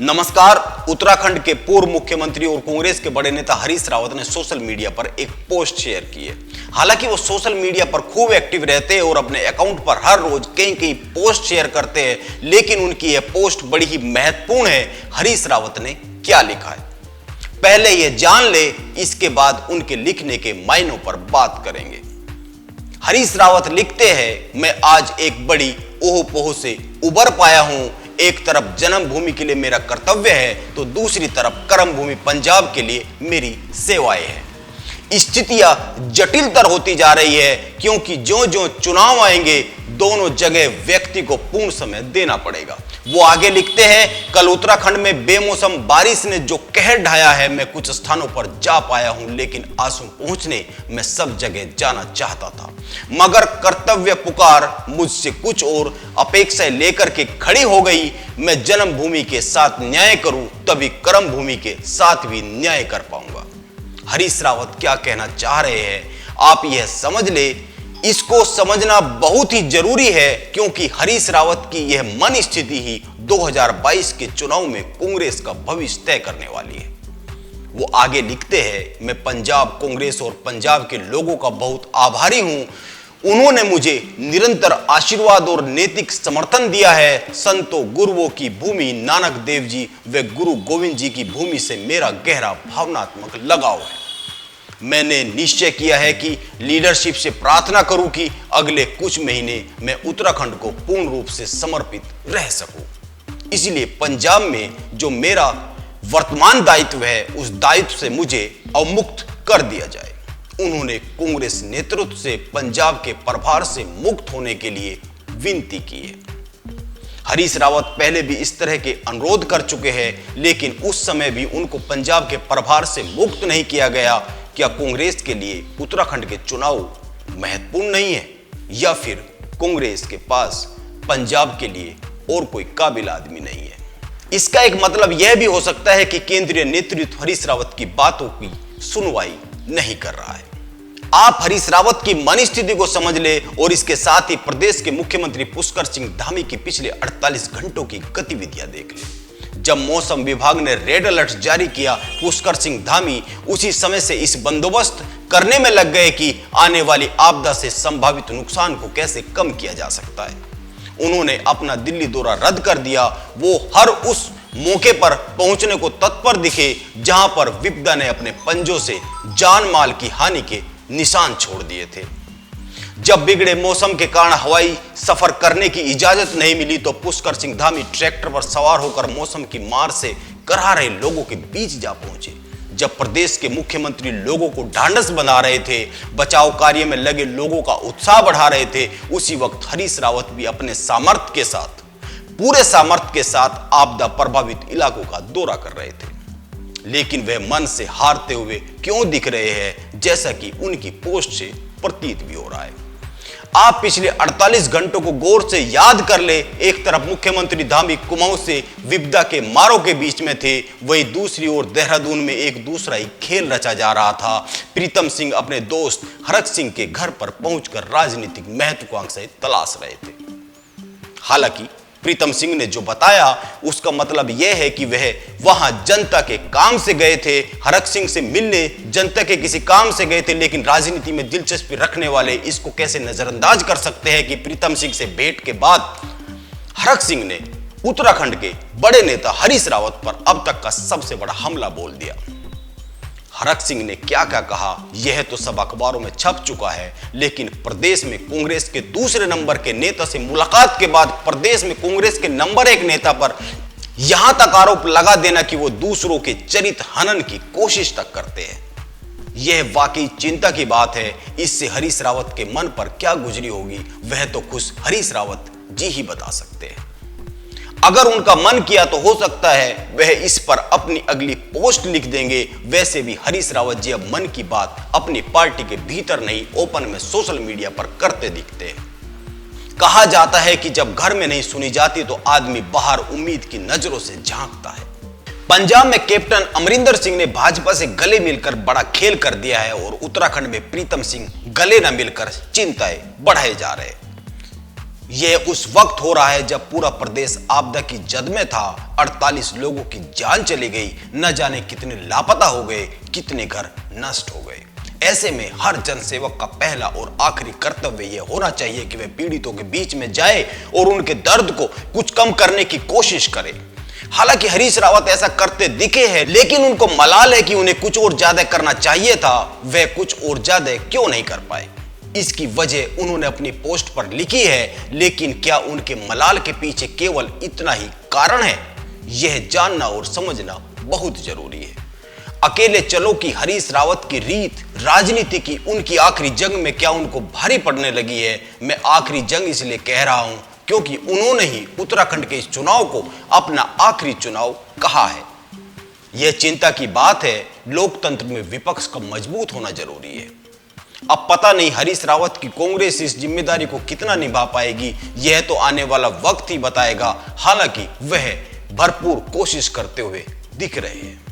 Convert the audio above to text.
नमस्कार। उत्तराखंड के पूर्व मुख्यमंत्री और कांग्रेस के बड़े नेता हरीश रावत ने सोशल मीडिया पर एक पोस्ट शेयर की है। हालांकि वो सोशल मीडिया पर खूब एक्टिव रहते हैं और अपने अकाउंट पर हर रोज कई पोस्ट शेयर करते हैं, लेकिन उनकी यह पोस्ट बड़ी ही महत्वपूर्ण है। हरीश रावत ने क्या लिखा है, पहले यह जान ले, इसके बाद उनके लिखने के मायनों पर बात करेंगे। हरीश रावत लिखते हैं, मैं आज एक बड़ी ओह-पोह से उबर पाया हूं। एक तरफ जन्मभूमि के लिए मेरा कर्तव्य है तो दूसरी तरफ कर्मभूमि पंजाब के लिए मेरी सेवाएं हैं। स्थितियां जटिलतर होती जा रही है क्योंकि जो जो चुनाव आएंगे दोनों जगह व्यक्ति को पूर्ण समय देना पड़ेगा। वो आगे लिखते हैं, कल उत्तराखंड में बेमौसम बारिश ने जो कहर ढाया है, मैं कुछ स्थानों पर जा पाया हूं, लेकिन आंसू पहुंचने मैं सब जगह जाना चाहता था, मगर कर्तव्य पुकार मुझसे कुछ और अपेक्षाएं लेकर के खड़ी हो गई। मैं जन्मभूमि के साथ न्याय करूं तभी कर्मभूमि के साथ भी न्याय कर पाऊंगा। हरीश रावत क्या कहना चाह रहे हैं आप यह समझ ले। इसको समझना बहुत ही जरूरी है क्योंकि हरीश रावत की यह मन स्थिति ही 2022 के चुनाव में कांग्रेस का भविष्य तय करने वाली है। वो आगे लिखते हैं, मैं पंजाब कांग्रेस और पंजाब के लोगों का बहुत आभारी हूं। उन्होंने मुझे निरंतर आशीर्वाद और नैतिक समर्थन दिया है। संतों गुरुओं की भूमि नानक देव जी व गुरु गोविंद जी की भूमि से मेरा गहरा भावनात्मक लगाव है। मैंने निश्चय किया है कि लीडरशिप से प्रार्थना करूं कि अगले कुछ महीने मैं उत्तराखंड को पूर्ण रूप से समर्पित रह सकूं। इसलिए पंजाब में जो मेरा वर्तमान दायित्व है उस दायित्व से मुझे अवमुक्त कर दिया जाए। उन्होंने कांग्रेस नेतृत्व से पंजाब के प्रभार से मुक्त होने के लिए विनती की है। हरीश रावत पहले भी इस तरह के अनुरोध कर चुके हैं, लेकिन उस समय भी उनको पंजाब के प्रभार से मुक्त नहीं किया गया। क्या कांग्रेस के लिए उत्तराखंड के चुनाव महत्वपूर्ण नहीं है, या फिर कांग्रेस के पास पंजाब के लिए और कोई काबिल आदमी नहीं है? इसका एक मतलब यह भी हो सकता है कि केंद्रीय नेतृत्व हरीश रावत की बातों की सुनवाई नहीं कर रहा है। आप हरीश रावत की मन स्थिति को समझ ले और इसके साथ ही प्रदेश के मुख्यमंत्री पुष्कर सिंह धामी की पिछले 48 घंटों की गतिविधियां देख ले। जब मौसम विभाग ने रेड अलर्ट जारी किया, पुष्कर सिंह धामी उसी समय से इस बंदोबस्त करने में लग गए कि आने वाली आपदा से संभावित नुकसान को कैसे कम किया जा सकता है। उन्होंने अपना दिल्ली दौरा रद्द कर दिया। वो हर उस मौके पर पहुंचने को तत्पर दिखे जहां पर विपदा ने अपने पंजों से जान माल की हानि के निशान छोड़ दिए थे। जब बिगड़े मौसम के कारण हवाई सफर करने की इजाजत नहीं मिली तो पुष्कर सिंह धामी ट्रैक्टर पर सवार होकर मौसम की मार से करहा रहे लोगों के बीच जा पहुंचे। जब प्रदेश के मुख्यमंत्री लोगों को ढांढस बना रहे थे, बचाव कार्य में लगे लोगों का उत्साह बढ़ा रहे थे, उसी वक्त हरीश रावत भी अपने सामर्थ्य के साथ, पूरे सामर्थ्य के साथ आपदा प्रभावित इलाकों का दौरा कर रहे थे। लेकिन वह मन से हारते हुए क्यों दिख रहे हैं, जैसा कि उनकी पोस्ट से प्रतीत भी हो रहा है। आप पिछले 48 घंटों को गौर से याद कर ले। एक तरफ मुख्यमंत्री धामी कुमाऊं से विपदा के मारों के बीच में थे, वहीं दूसरी ओर देहरादून में एक दूसरा ही खेल रचा जा रहा था। प्रीतम सिंह अपने दोस्त हरक सिंह के घर पर पहुंचकर राजनीतिक महत्वाकांक्षाएं तलाश रहे थे। हालांकि प्रीतम सिंह ने जो बताया उसका मतलब यह है कि वह वहां जनता के काम से गए थे, हरक सिंह से मिलने जनता के किसी काम से गए थे। लेकिन राजनीति में दिलचस्पी रखने वाले इसको कैसे नजरअंदाज कर सकते हैं कि प्रीतम सिंह से भेंट के बाद हरक सिंह ने उत्तराखंड के बड़े नेता हरीश रावत पर अब तक का सबसे बड़ा हमला बोल दिया। हरक सिंह ने क्या क्या कहा यह तो सब अखबारों में छप चुका है, लेकिन प्रदेश में कांग्रेस के दूसरे नंबर के नेता से मुलाकात के बाद प्रदेश में कांग्रेस के नंबर 1 नेता पर यहां तक आरोप लगा देना कि वो दूसरों के चरित्र हनन की कोशिश तक करते हैं, यह वाकई चिंता की बात है। इससे हरीश रावत के मन पर क्या गुजरी होगी वह तो खुद हरीश रावत जी ही बता सकते हैं। अगर उनका मन किया तो हो सकता है वह इस पर अपनी अगली पोस्ट लिख देंगे। वैसे भी हरीश रावत जी अब मन की बात अपनी पार्टी के भीतर नहीं, ओपन में सोशल मीडिया पर करते दिखते हैं। कहा जाता है कि जब घर में नहीं सुनी जाती तो आदमी बाहर उम्मीद की नजरों से झांकता है। पंजाब में कैप्टन अमरिंदर सिंह ने भाजपा से गले मिलकर बड़ा खेल कर दिया है और उत्तराखंड में प्रीतम सिंह गले न मिलकर चिंताएं बढ़ाए जा रहे हैं। यह उस वक्त हो रहा है जब पूरा प्रदेश आपदा की जद में था। 48 लोगों की जान चली गई, न जाने कितने लापता हो गए, कितने घर नष्ट हो गए। ऐसे में हर जनसेवक का पहला और आखिरी कर्तव्य यह होना चाहिए कि वह पीड़ितों के बीच में जाए और उनके दर्द को कुछ कम करने की कोशिश करे। हालांकि हरीश रावत ऐसा करते दिखे हैं, लेकिन उनको मलाल है कि उन्हें कुछ और ज्यादा करना चाहिए था। वह कुछ और ज्यादा क्यों नहीं कर पाए, इसकी वजह उन्होंने अपनी पोस्ट पर लिखी है। लेकिन क्या उनके मलाल के पीछे केवल इतना ही कारण है? यह जानना और समझना बहुत जरूरी है। अकेले चलो कि हरीश रावत की रीत राजनीति की उनकी आखिरी जंग में क्या उनको भारी पड़ने लगी है? मैं आखिरी जंग इसलिए कह रहा हूं क्योंकि उन्होंने ही उत्तराखंड के इस चुनाव को अपना आखिरी चुनाव कहा है। यह चिंता की बात है। लोकतंत्र में विपक्ष का मजबूत होना जरूरी है। अब पता नहीं हरीश रावत की कांग्रेस इस जिम्मेदारी को कितना निभा पाएगी, यह तो आने वाला वक्त ही बताएगा। हालांकि वह भरपूर कोशिश करते हुए दिख रहे हैं।